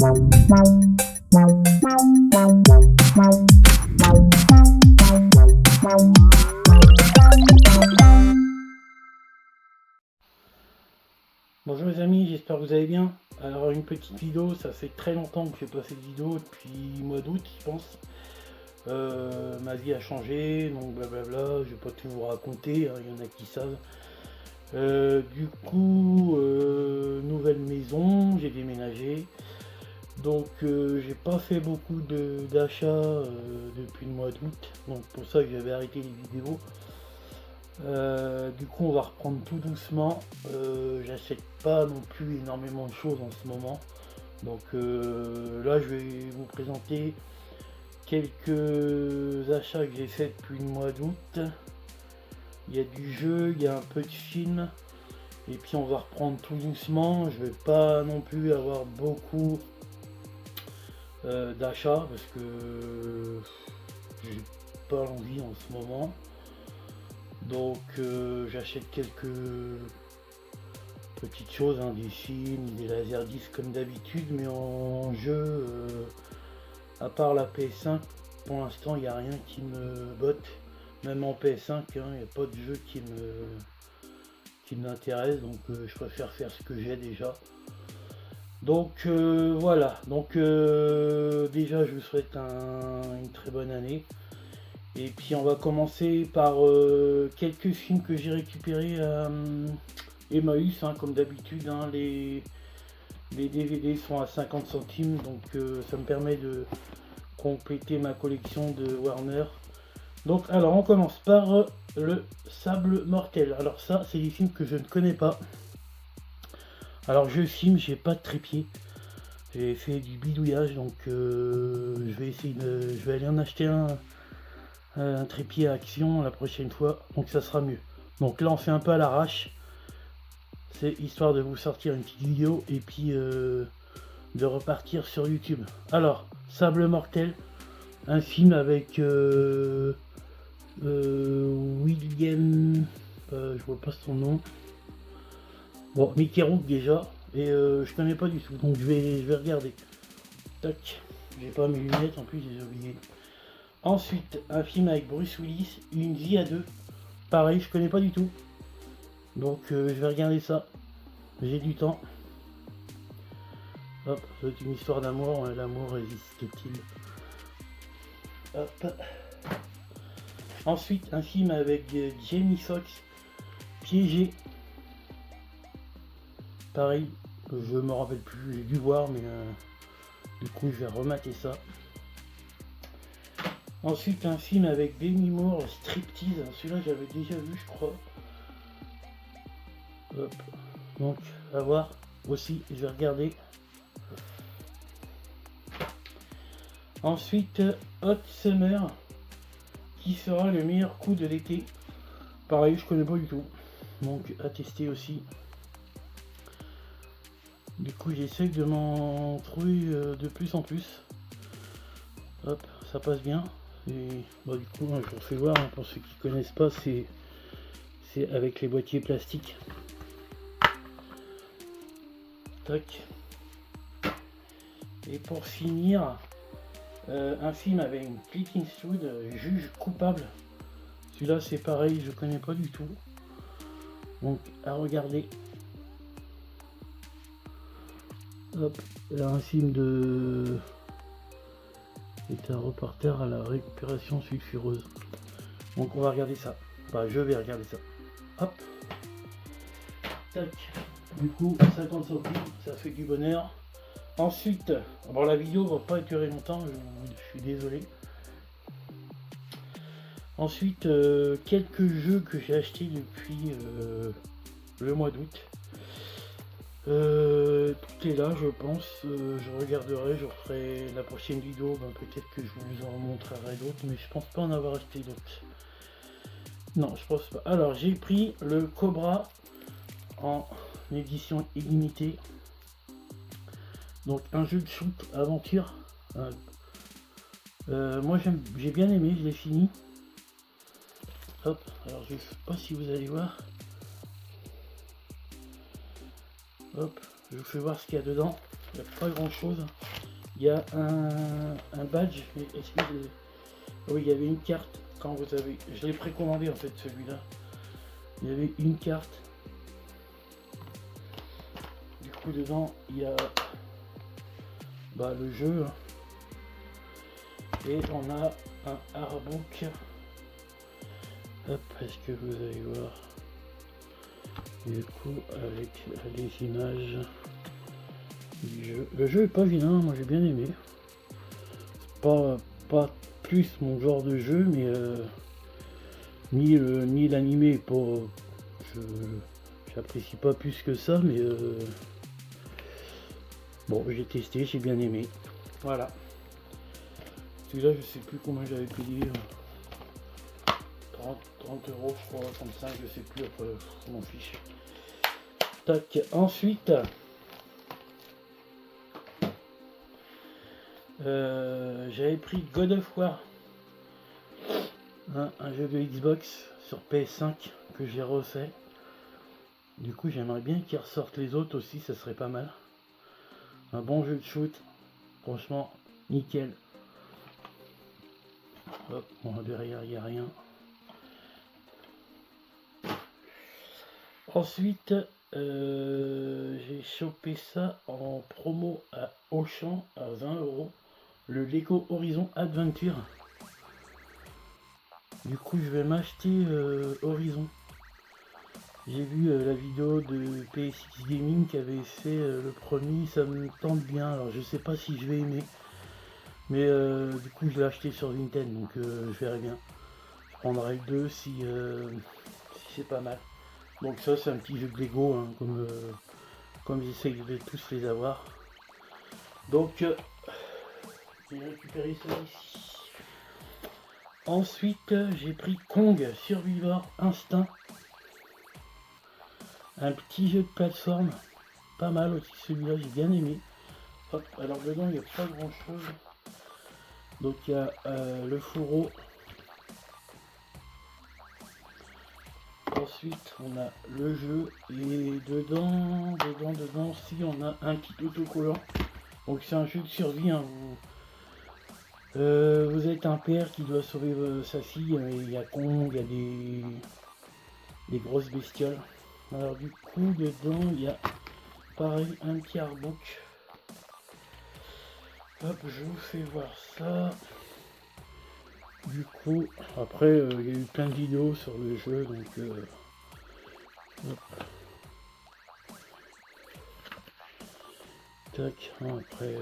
Bonjour les amis, j'espère que vous allez bien. Alors une petite vidéo, ça fait très longtemps que je fais pas cette vidéo, depuis le mois d'août je pense. Ma vie a changé, donc blablabla, je vais pas tout vous raconter, hein, il y en a qui savent. Du coup, nouvelle maison, j'ai déménagé. Donc j'ai pas fait beaucoup d'achats depuis le mois d'août, donc pour ça que j'avais arrêté les vidéos. Du coup on va reprendre tout doucement. J'achète pas non plus énormément de choses en ce moment, donc là je vais vous présenter quelques achats que j'ai fait depuis le mois d'août. Il y a du jeu, il y a un peu de film, et puis on va reprendre tout doucement. Je vais pas non plus avoir beaucoup d'achats parce que j'ai pas envie en ce moment. Donc j'achète quelques petites choses, hein, des films, des laserdiscs comme d'habitude, mais en jeu, à part la PS5, pour l'instant il n'y a rien qui me botte. Même en PS5, hein, il n'y a pas de jeu qui m'intéresse, donc je préfère faire ce que j'ai déjà. Donc voilà, donc déjà je vous souhaite une très bonne année. Et puis on va commencer par quelques films que j'ai récupérés à Emmaüs, hein, comme d'habitude, hein, les DVD sont à 50 centimes, donc ça me permet de compléter ma collection de Warner. Donc alors on commence par le Sable Mortel. Alors ça c'est des films que je ne connais pas. Alors je filme, j'ai pas de trépied. J'ai fait du bidouillage, donc je vais aller en acheter un trépied à action la prochaine fois, donc ça sera mieux. Donc là on fait un peu à l'arrache, c'est histoire de vous sortir une petite vidéo et puis de repartir sur YouTube. Alors Sable Mortel, un film avec William, je vois pas son nom, bon, Mickey Rourke déjà, et je connais pas du tout, donc je vais regarder. Tac, j'ai pas mes lunettes en plus, j'ai oublié. Ensuite, un film avec Bruce Willis, Une vie à deux. Pareil, je connais pas du tout. Donc je vais regarder ça. J'ai du temps. Hop, c'est une histoire d'amour. L'amour résiste-t-il? Hop. Ensuite, un film avec Jamie Foxx, Piégé. Pareil, je me rappelle plus, j'ai dû voir, mais du coup je vais remater ça. Ensuite, un film avec Demi Moore, Striptease. Celui-là, j'avais déjà vu, je crois. Hop. Donc, à voir. Aussi, je vais regarder. Ensuite, Hot Summer, qui sera le meilleur coup de l'été. Pareil, je connais pas du tout. Donc, à tester aussi. Du coup, j'essaie de m'en trouver de plus en plus. Hop, ça passe bien. Et bah, du coup, je vous fais voir, hein, pour ceux qui connaissent pas, c'est avec les boîtiers plastiques. Tac. Et pour finir, un film avec une Clint Eastwood, Juge coupable. Celui-là c'est pareil, je connais pas du tout. Donc à regarder. Hop, là un film de... C'est un reporter à la récupération sulfureuse. Donc on va regarder ça. Enfin, je vais regarder ça. Hop. Tac. Du coup, 50 centimes, ça fait du bonheur. Ensuite, bon, la vidéo va pas durer longtemps, je suis désolé. Ensuite, quelques jeux que j'ai achetés depuis le mois d'août. Tout est là, je pense. Je regarderai, je ferai la prochaine vidéo. Ben, peut-être que je vous en montrerai d'autres, mais je pense pas en avoir acheté d'autres. Non, je pense pas. Alors, j'ai pris le Cobra en édition illimitée. Donc, un jeu de shoot aventure. Moi, j'ai bien aimé, je l'ai fini. Hop, alors je sais pas si vous allez voir. Hop, je vous fais voir ce qu'il y a dedans. Il n'y a pas grand chose. Il y a un badge, mais est-ce que oui, il y avait une carte quand vous avez. Je l'ai précommandé en fait celui-là. Il y avait une carte. Du coup dedans il y a le jeu. Et on a un artbook. Hop, est-ce que vous allez voir? Du coup avec les images du jeu. Le jeu est pas vilain, moi j'ai bien aimé. Pas plus mon genre de jeu, mais ni l'animé pas. J'apprécie pas plus que ça, mais bon, j'ai testé, j'ai bien aimé. Voilà. Celui-là, je sais plus combien j'avais payé. 30 euros, je crois, 35, je sais plus, après, je m'en fiche. Tac, ensuite, j'avais pris God of War, un jeu de Xbox sur PS5 que j'ai refait. Du coup, j'aimerais bien qu'ils ressortent les autres aussi, ça serait pas mal. Un bon jeu de shoot, franchement, nickel. Hop, bon, derrière, il n'y a rien. Ensuite, j'ai chopé ça en promo à Auchan à 20 euros. Le Lego Horizon Adventure. Du coup, je vais m'acheter Horizon. J'ai vu la vidéo de PSX Gaming qui avait fait le premier, ça me tente bien. Alors, je sais pas si je vais aimer, mais du coup, je l'ai acheté sur Vinted, donc je verrai bien. Je prendrai le 2 si c'est pas mal. Donc ça, c'est un petit jeu de Lego, hein, comme j'essaye de tous les avoir. Donc, j'ai récupéré celui-ci. Ensuite, j'ai pris Kong Survivor Instinct. Un petit jeu de plateforme. Pas mal aussi celui-là, j'ai bien aimé. Hop, alors dedans, il n'y a pas grand-chose. Donc, il y a le fourreau. Ensuite, on a le jeu. Et dedans, si on a un petit autocollant. Donc, c'est un jeu de survie. Hein, vous êtes un père qui doit sauver sa fille, mais il y a Kong, il y a des grosses bestioles. Alors du coup dedans il y a pareil un petit artbook. Hop, je vous fais voir ça. Du coup après il y a eu plein de vidéos sur le jeu, donc hop. Tac, après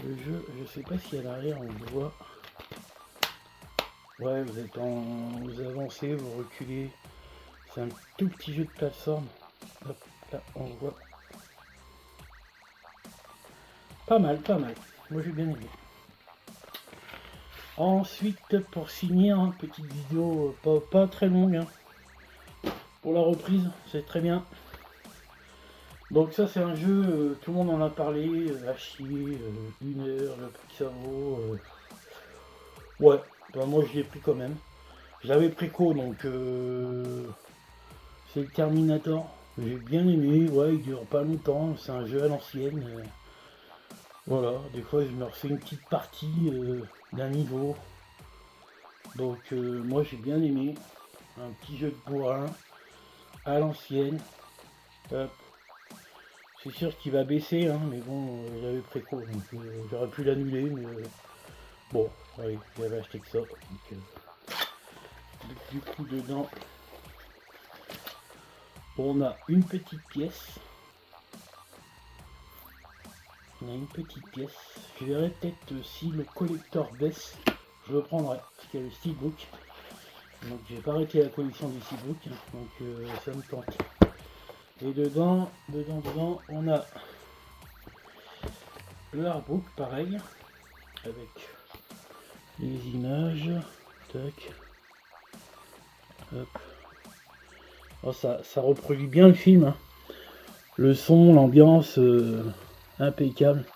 le jeu, je sais pas si à l'arrière on le voit. Ouais, vous avancez, vous reculez. C'est un tout petit jeu de plateforme. Hop, là on le voit. Pas mal, pas mal. Moi j'ai bien aimé. Ensuite, pour finir, hein, petite vidéo pas très longue. Hein, pour la reprise, c'est très bien. Donc ça c'est un jeu, tout le monde en a parlé, à chier, 1 heure, le prix que ça vaut. Ouais, bah, moi je l'ai pris quand même. Je l'avais préco, donc c'est le Terminator. J'ai bien aimé, ouais, il dure pas longtemps, c'est un jeu à l'ancienne. Voilà, des fois je me refais une petite partie d'un niveau. Donc moi j'ai bien aimé. Un petit jeu de bourrin à l'ancienne. Hop. C'est sûr qu'il va baisser, hein, mais bon, j'avais préco, donc j'aurais pu l'annuler, mais bon, oui, j'avais acheté que ça. Donc, du coup, dedans, on a une petite pièce. On a une petite pièce. Je verrai peut-être si le collector baisse, je le prendrai, parce qu'il y a le steelbook. Donc j'ai pas arrêté la collection des steelbooks, hein, donc ça me tente. Et dedans, on a le artbook, pareil, avec les images. Tac. Hop. Oh, ça reproduit bien le film. Hein. Le son, l'ambiance, impeccable.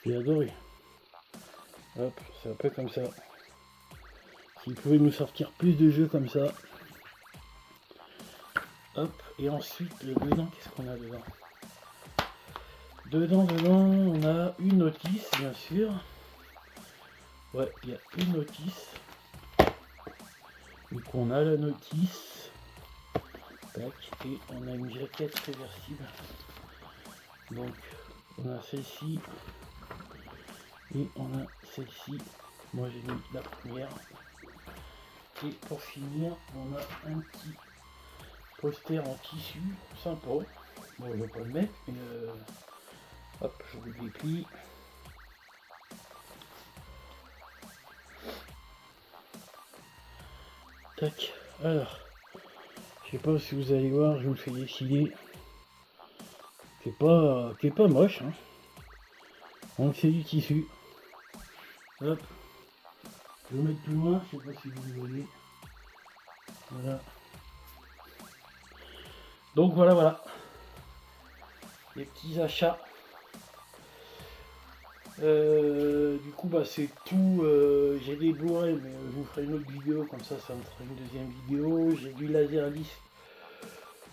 J'ai adoré. Hop, c'est un peu comme ça. S'ils pouvaient nous sortir plus de jeux comme ça. Hop, et ensuite, dedans, qu'est-ce qu'on a dedans? Dedans, on a une notice, bien sûr. Ouais, il y a une notice. Donc on a la notice. Tac, et on a une jaquette réversible. Donc on a celle-ci. Et on a celle-ci. Moi j'ai mis la première. Et pour finir, on a un petit poster en tissu sympa. Bon, je vais pas le mettre, mais hop, je vous déplie. Tac, alors, je sais pas si vous allez voir, je vous le fais défiler. Qui est pas moche, hein. Donc c'est du tissu. Hop, je vais le mettre plus loin, je sais pas si vous le voyez. Voilà. Donc voilà. Les petits achats. Du coup c'est tout. J'ai des Blu-ray, mais je vous ferai une autre vidéo, comme ça me fera une deuxième vidéo. J'ai du Laserdisc.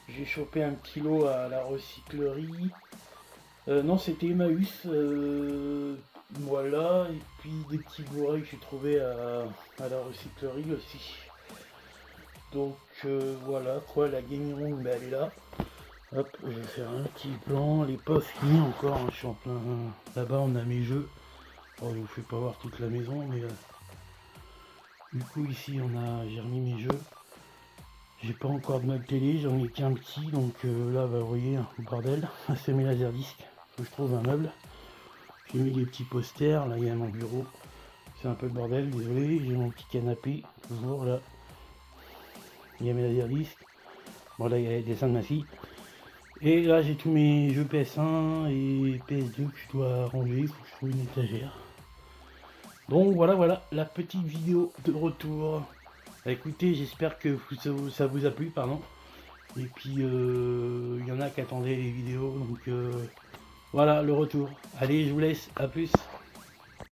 J'ai chopé un petit lot à la recyclerie. Non, c'était Emmaüs. Voilà, et puis des petits Blu-ray que j'ai trouvé à la recyclerie aussi. Donc voilà quoi, la Game Room, elle est là. Hop, je vais faire un petit plan, elle est pas finie encore, hein, je suis en plein. Là-bas on a mes jeux. Bon, je vous fais pas voir toute la maison, mais du coup ici j'ai remis mes jeux. J'ai pas encore de meuble télé, j'en ai qu'un petit, donc là vous voyez, le bordel. C'est mes laserdiscs, faut que je trouve un meuble. J'ai mis des petits posters, là il y a mon bureau. C'est un peu le bordel, désolé, j'ai mon petit canapé, toujours là. Il y a mes laserdiscs. Bon là il y a les dessins de ma fille. Et là j'ai tous mes jeux PS1 et PS2 que je dois ranger, il faut que je trouve une étagère. Donc voilà la petite vidéo de retour. Écoutez, j'espère que ça vous a plu, pardon. Et puis il y en a qui attendaient les vidéos, donc voilà le retour. Allez, je vous laisse, à plus.